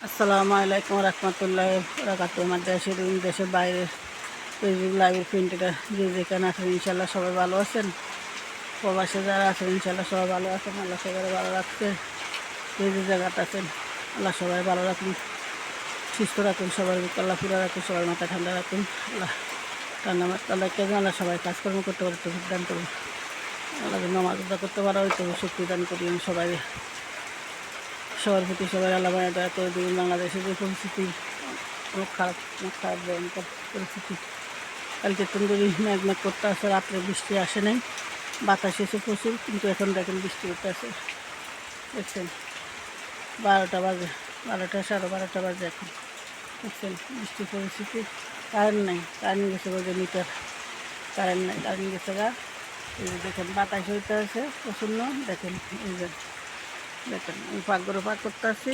আসসালামু আলাইকুম রহমতুল্লাহ বরকাতুহু। আমার দেশের দেশের বাইরে ফেসবুক লাইভের প্রিন্টেটা যে যেখানে আছেন ইনশাল্লাহ সবাই ভালো আছেন। প্রবাসে যারা আছেন ইনশাল্লাহ সবাই ভালো আছেন। আল্লাহ সবাই ভালো রাখছে। যে যে জায়গাটা আছেন আল্লাহ সবাই ভালো রাখুন, সুস্থ রাখুন, সবার বুক আল্লাহ পুরা রাখুন, সবার মাথা ঠান্ডা রাখুন। আল্লাহ ঠান্ডা আল্লাহ কেন আল্লাহ সবাই কাজকর্ম করতে পারে তো দান করুন। আল্লাহ নামাজ করতে পারা হয়তো শক্তি দান করি সবাই। সবার প্রতি সবাই আল্লাহ দয়া করে দিন। বাংলাদেশের যে পরিস্থিতি অনেক খারাপ ভয়ঙ্কর পরিস্থিতি। কালকে তন্দুরি ম্যাগম্যাগ করতে আসে, রাত্রে বৃষ্টি আসে নাই, বাতাস এসে প্রচুর, কিন্তু এখন দেখেন বৃষ্টি করতে আসে। দেখছেন 12টা বাজে, 12টা 12:30 বাজে এখন। দেখছেন বৃষ্টির পরিস্থিতি। কারেন্ট নেই, কারেন্ট গেছে যে মিটার, কারেন্ট নেই, কারেন্ট গেছে গা। এই যে দেখেন বাতাস হইতে আছে প্রচণ্ড। দেখেন এই যে দেখেন আমি পাকঘরে পাক করতে আসছি,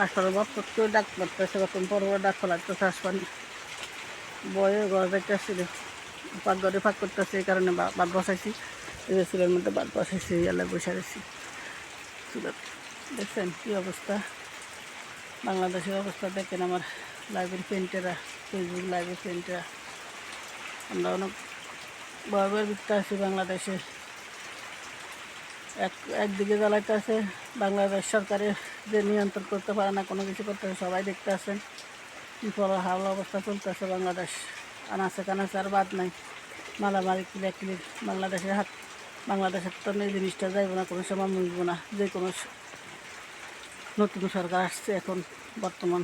আসলে বক করতেও ডাক মারতেছে, কখন বড় বড় ডাক ফেলাতে শ্বাসপানি বয়ে ঘর দেখতে আসছিল। পাকঘরে পাক করতেছে, এই কারণে বাদ বসাইছি। এই যে চুলের মধ্যে বাদ বসাইছি, এলাকা বসে গেছি চুলের। দেখছেন কী অবস্থা বাংলাদেশের অবস্থা। দেখেন আমার লাইভের ফ্রেন্ডেরা, ফেসবুক লাইভের ফ্রেন্ডেরা, আমরা অনেক ভয়ের ভিতরে আছি। বাংলাদেশে একদিকে জ্বালাইতে আছে বাংলাদেশ সরকারের, যে নিয়ন্ত্রণ করতে পারে না, কোনো কিছু করতে, সবাই দেখতে আছেন কী হাল অবস্থা চলতেছে বাংলাদেশ। আনাচে কানাচে আর বাদ নাই, মারামারি কিলাকিলির। বাংলাদেশের তো এই জিনিসটা যাইব না, কোনো সময় মিলব না। যে কোনো নতুন সরকার আসছে এখন বর্তমান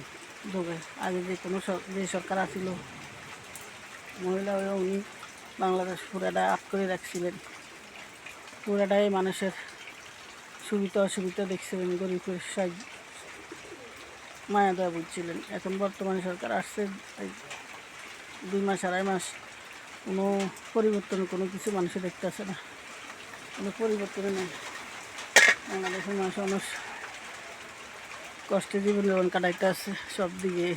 যুগে, আগে যে কোনো যে সরকার আসছিল মহিলা হয়ে উনি বাংলাদেশ পুরাটা আপ করে রাখছিলেন, পুরাটাই মানুষের সুবিধা অসুবিধা দেখছিলেন, গরিবের মায়া দেওয়া বুঝছিলেন। এখন বর্তমানে সরকার আসছে 2 মাস 2.5 মাস, কোনো পরিবর্তন কোনো কিছু মানুষের দেখতে আসে না, কোনো পরিবর্তনই নেই। বাংলাদেশের মানুষ অনেক কষ্টে জীবন কাটাইতে আছে। সব দিকে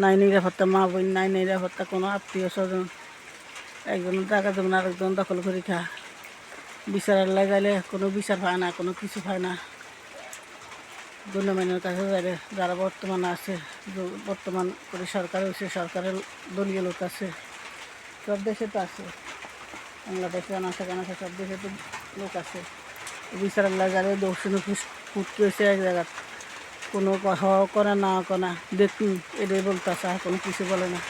নাই নিরাপত্তা, মা বোন নাই নিরাপত্তা, কোনো আত্মীয় স্বজন, একজনের টাকা যেমন আরেকজন দখল করে খা। বিচারের লাগাইলে কোনো বিচার পায় না, কোনো কিছু পায় না। গণ্যমান্যের কাছে যাইলে যারা বর্তমানে আছে, বর্তমান করে সরকার হয়েছে, সরকারের দলীয় লোক আছে, সব দেশে তো আছে। বাংলাদেশে আনাচে কানাচে সব দেশে তো লোক আছে। বিচারের লাগাইলে দর্শনে ফুটকি হয়েছে এক জায়গা, কোনো হওয়া করে না করে দেখুন এটাই বলতে আসে, আর কোনো কিছু বলে না।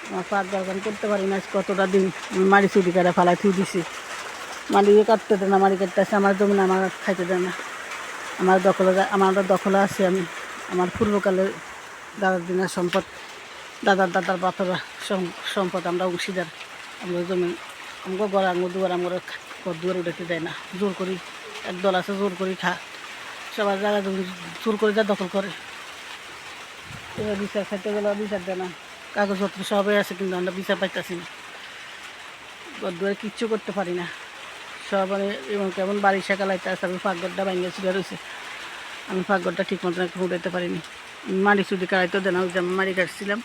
আমার পাক বাগান করতে পারি না কতটা দিন, আমি মাড়ি চুরি কাটা ফালাই থুই দিছি। মাড়িও কাটতে দেয় না, মাড়ি কাটতে আসে আমার জমি আমার খাইতে দেয় না। আমার দখলে আছে। আমি আমার পূর্বকালে দাদার দিনের সম্পদ, দাদার বাপেরা সম্পদ, আমরা অংশীদার। আমরা জমি আমাকে ঘর আঙুর দুয়ার আমার ঘর দুয়ার উঠাতে দেয় না, জোর করি। একদল আছে জোর করি খা, সবার জায়গা জমি জোর করে যা দখল করে। এবার বিচার খাইতে গেলে বিচার দেয় না, কাগজপত্র সবাই আছে, কিন্তু আমরা বিচার পাইতেছি না। ঘর দুয়ারে কিচ্ছু করতে পারি না, সব মানে এবং কেমন বাড়ি শেখালাইতে আসে। আমি পাকঘরটা ভেঙে চুলে রয়েছে, আমি পাকঘরটা ঠিক মতন একটু উঠাইতে পারিনি। মাড়ি চুরি কাটাইতেও দেয় না। ওই যে আমি মাড়ি কাটছিলাম,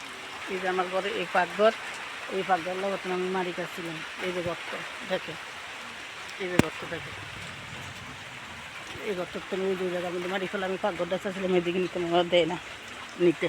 এই যে আমার ঘরে এই পাকঘর, এই পাকঘর লগত আমি মাড়ি কাটছিলাম। এই যে গর্ত দেখে, এই যে গর্ত দেখে, এই গর্ত তো আমি ওই 2 জায়গার মধ্যে মারি ফেলে আমি পাকঘরটা চাচ্ছিলাম, এদিকে নিতে আমার দেয় না নিতে।